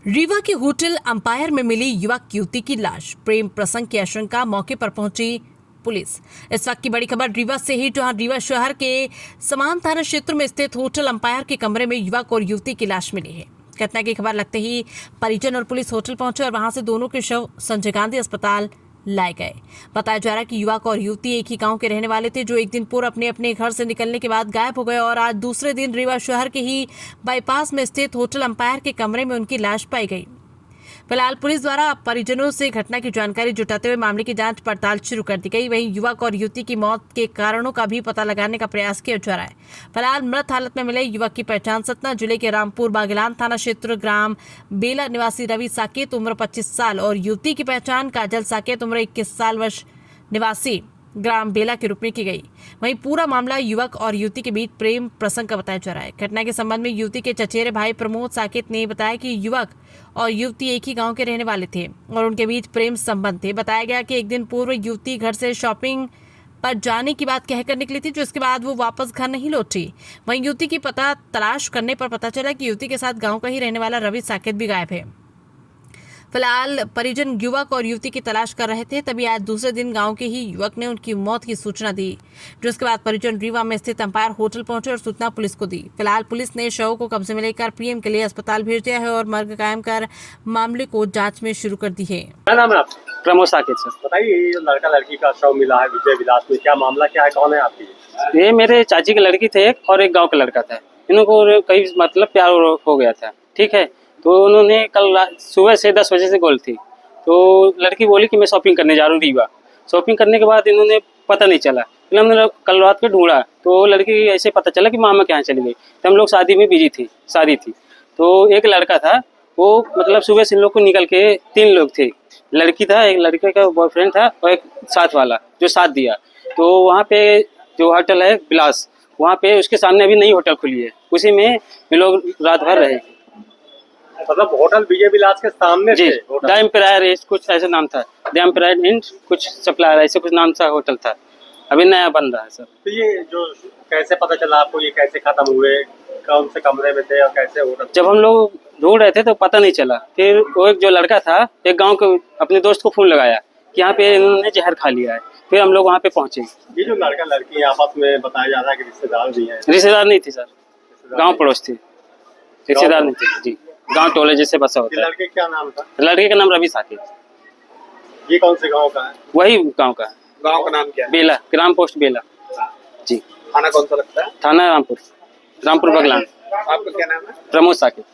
रीवा के hotel umpire में मिली युवक युवती की लाश। प्रेम प्रसंग की आशंका, मौके पर पहुंची पुलिस। इस वक्त की बड़ी खबर रीवा से ही, जहां रीवा शहर के समान थाना क्षेत्र में स्थित होटल अंपायर के कमरे में युवक और युवती की लाश मिली है। घटना की खबर लगते ही परिजन और पुलिस होटल पहुंचे और वहां से दोनों के शव संजय गांधी अस्पताल लाए गए। बताया जा रहा है कि युवक और युवती एक ही गांव के रहने वाले थे, जो एक दिन पूर्व अपने अपने घर से निकलने के बाद गायब हो गए और आज दूसरे दिन रीवा शहर के ही बाईपास में स्थित होटल अंपायर के कमरे में उनकी लाश पाई गई। फिलहाल पुलिस द्वारा परिजनों से घटना की जानकारी जुटाते हुए मामले की जांच पड़ताल शुरू कर दी गई। वहीं युवक और युवती की मौत के कारणों का भी पता लगाने का प्रयास किया जा रहा है। फिलहाल मृत हालत में मिले युवक की पहचान सतना जिले के रामपुर बागेलान थाना क्षेत्र ग्राम बेला निवासी रवि साकेत उम्र 25 साल और युवती की पहचान काजल साकेत उम्र 21 साल वर्ष निवासी ग्राम बेला के रूप में की गई। वहीं पूरा मामला युवक और युवती के बीच प्रेम प्रसंग का बताया जा रहा है। घटना के संबंध में युवती के चचेरे भाई प्रमोद साकेत ने बताया कि युवक और युवती एक ही गांव के रहने वाले थे और उनके बीच प्रेम संबंध थे। बताया गया कि एक दिन पूर्व युवती घर से शॉपिंग पर जाने की बात कहकर निकली थी, जिसके बाद वो वापस घर नहीं लौटी। वहीं युवती की पता तलाश करने पर पता चला कि युवती के साथ गाँव का ही रहने वाला रवि साकेत भी गायब है। फिलहाल परिजन युवक और युवती की तलाश कर रहे थे, तभी आज दूसरे दिन गांव के ही युवक ने उनकी मौत की सूचना दी, जिसके बाद परिजन रीवा में स्थित अंपायर होटल पहुंचे और सूचना पुलिस को दी। फिलहाल पुलिस ने शव को कब्जे में लेकर पीएम के लिए अस्पताल भेज दिया है और मर्ग कायम कर मामले को जाँच में शुरू कर दी है। क्या नाम है आपका? प्रमोद साकेत सर। बताइए, ये लड़का लड़की का शव मिला है विजय विलास में, क्या मामला क्या है, कौन है आपकी? ये मेरे चाची की लड़की थे और एक गांव का लड़का था। इनको कई मतलब प्यार हो गया था, ठीक है। तो उन्होंने कल सुबह से 10 बजे से कॉल थी, तो लड़की बोली कि मैं शॉपिंग करने जा रहा हूँ रीवा। शॉपिंग करने के बाद इन्होंने पता नहीं चला, फिर हमने कल रात को ढूंढा तो लड़की ऐसे पता चला कि मामा के यहाँ चली गई। तो हम लोग शादी में बिजी थी, शादी थी। तो एक लड़का था, वो मतलब सुबह से इन लोग को निकल के 3 लोग थे, लड़की था, एक लड़के का बॉयफ्रेंड था और एक साथ वाला जो साथ दिया। तो वहाँ पे जो होटल है विलास, वहाँ पे उसके सामने अभी नई होटल खुली है, उसी में ये लोग रात भर रहे। मतलब होटल विजय विलास के सामने जी, थे? द एम्पायर कुछ ऐसा नाम था, द एम्पायर इंड कुछ सप्लायर ऐसे कुछ नाम सा होटल था, अभी नया बन रहा है सर। तो ये जो कैसे पता चला आपको, ये कैसे खत्म हुए, कौन से कमरे में थे और कैसे होटल? जब हम लोग ढूंढ रहे थे तो पता नहीं चला, फिर वो एक जो लड़का था, एक गांव के अपने दोस्त को फोन लगाया कि यहाँ पे इन्होंने जहर खा लिया है। फिर हम लोग वहाँ पे पहुंचे। ये जो लड़का लड़की आपस में बताया जा रहा है कि रिश्तेदार भी हैं? रिश्तेदार नहीं थी सर, गाँव पड़ोस थी, रिश्तेदार नहीं थी जी, गाँव टोले जैसे बसा होता है। लड़के क्या नाम था? लड़के का नाम रवि साकेत। ये कौन से गाँव का है? वही गाँव का, गाँव का नाम क्या है? बेला, ग्राम पोस्ट बेला जी। थाना कौन सा लगता है? थाना रामपुर, रामपुर बगलान। आपका क्या नाम है? प्रमोद साकेत।